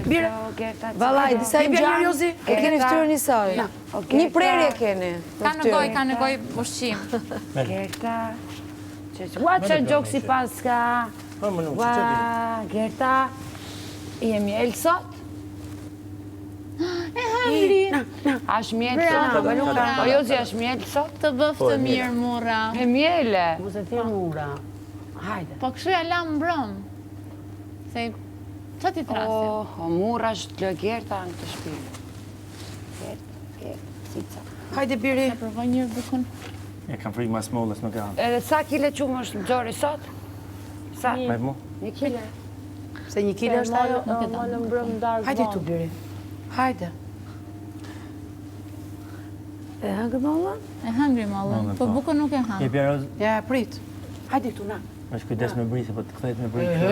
Bire. Valaj, disa i gjanë, e keni ftyrën i saj. Një prerje keni. Ka në goj ushqim. Gerta. Ua që gjokë si paska. Ua, Gerta. Jemi elë sot? E hangri. Ash mjellë sot? O Jozi, ash mjellë sot? Të bëftë të mirë, mura. E mjellë. Mos e thirë mura. Hajde. Po këshuja la më brëm. Se, që ti trasim? O mura është të Gerta në të shpirë. Gerta, cica. Hajde, Biri. E provoj njërë bukën. E kam frikë mas mollës, nuk e ham. Edhe sa kile qumë është në gjori sot? Sa? Me mu? 1 kile. Se 1 kile është ajo? Malë mbrëm darë Hajde tu, Biri. Hajde. E hangri mollën? E hangri malë, po bukën nuk e hangri. Je pjerë, Ja, prit. Hajde tu, na. është kujdes me brisë, po të këthejt me brisë.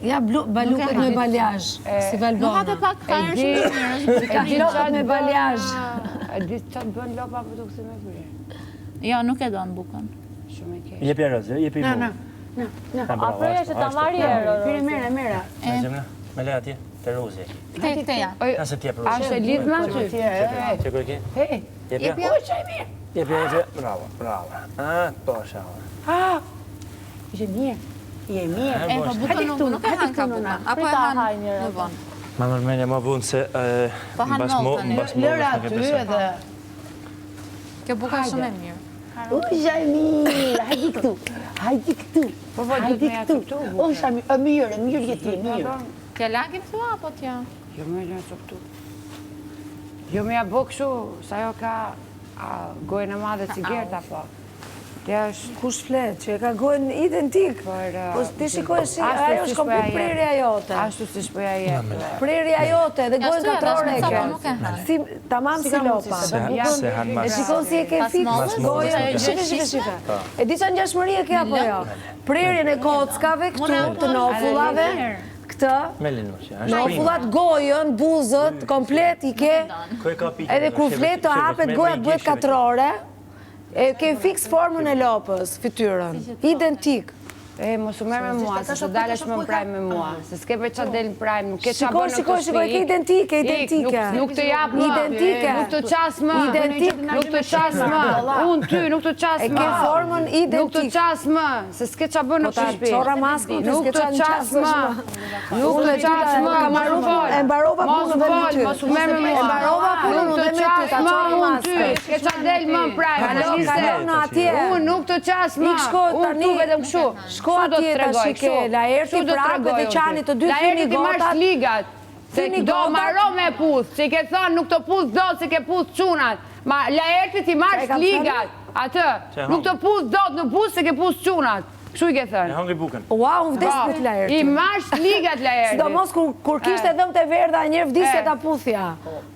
Ja, balukët me baljazh, si Nuk Valbona. hate pak kajrë shumë të mirë. Ka lopët me baljazh. E di qatë bën lopa për të kësi me bërë. Jo, nuk e do në bukën. Shumë e kesh. Je pjerë, je pjerë mu. Na. Apreja që ta marri Biri, mera. Me le atje, të rozi. Këte ja. Nëse t'jep rozi. Ashtë e lidhë ma ty? Që kërë ki? Hej. Je pjerë? O, që e mirë. Je pjerë. Bravo. Po, shava. Ishe mirë. Je mirë. E, po bukën nuk e hanë ka bukën. Apo e hanë në vonë. Ma nërmenja ma bunë se Po hanë bas mollë tani. mollës Lëra nuk e aty besoj. edhe... Kjo bukë është shumë e mirë. Shaj mirë. Hajdi këtu. Po, du të me atë këtu. O, shaj mirë. Mirë jeti, mirë. Kja lagim thua, apo tja? Jo me një të këtu. Jo me ja bo këshu, sa jo ka gojën e madhe si Gerta, po. Kja është... Kush flet, që e ka gojën identik. Po ti shikoj si ajo është komplet prerja jote. Ashtu si shpoja jetë. Prerja jote dhe gojën Ashtu ja, katrore dashme, ke. ca, po nuk e hanë. Si tamam si lopa. Se hanë E mas. shikon si e ke Pas fik mollës, gojën. mollës, Shife. E di që ngjashmëri e ke apo jo? Prerjen e kockave këtu, të nofullave. Këtë. Me linushja. Nofullat gojën, buzët, komplet i ke. Edhe kur flet të hapet goja bëhet katrore. E ke fix formën e lopës, fytyrën. Identik. E, mos u merë me mua, se të dalesh më në prajmë me mua. Se s'ke për qatë del në prajmë, nuk ke qa bërë në të shpi. Shikoj, ke identike. Nuk të japë më. Identike. Nuk të qasë më. Nuk të qasë më. Unë ty, nuk të qasë më. E ke formën identik. Nuk të qasë më, se s'ke qa bërë në të shpi. Qora maskën, Nuk të qasë më. Nuk të qasë më. E mbarova punën dhe me ty. Mos u merë me mua. E mbarova punën dhe me ty. Ka qora maskën. S'ke qa del më në prajmë. Unë nuk të qasë më. Unë tu vedem këshu. Shko atje ta shike, Laerti prapë dhe Qani të dy Laerti ti marrë ligat. Se do marro me puth, që i ke thonë nuk të puth do, se ke puth qunat. Ma Laerti ti marrë ligat, atë, nuk të puth do në puth, se ke puth qunat. Kështu i ke thënë. E hangri bukën. Ua, unë vdes me të Laerti. I marrë ligat Laerti. Sidomos kur kishte dhëmë të verdha, njerë vdisje ta puthja.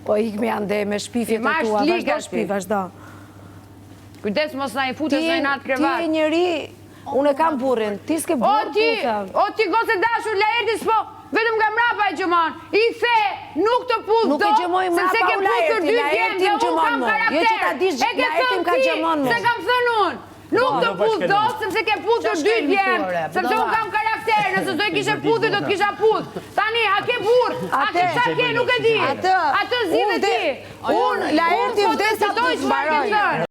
Po ikmi ande me shpifjet e tua, vazhdo shpi, vazhdo. Kujdes mos na i futës në natë krevat. Ti e njëri, unë e kam burin, ti s'ke burë putha. O ti gose dashur Laerti s'po, vetëm nga mrapa e gjëmon. I the, nuk të puth do, Nuk e gjëmoj mrapa u Laerti, Laerti më gjëmon mo. Jo që ta dish, Laerti më ka gjëmon mo. Se kam thënë unë. Nuk të puth do, sepse ke puthur 2 djemë, sepse unë kam karakter, nëse do i kishe puthur, do t'kisha puth. Tani, a ke burë, a ke sa ke, nuk e di. Atë zhjithë ti. Unë, Laerti vdes atë të zbaroj.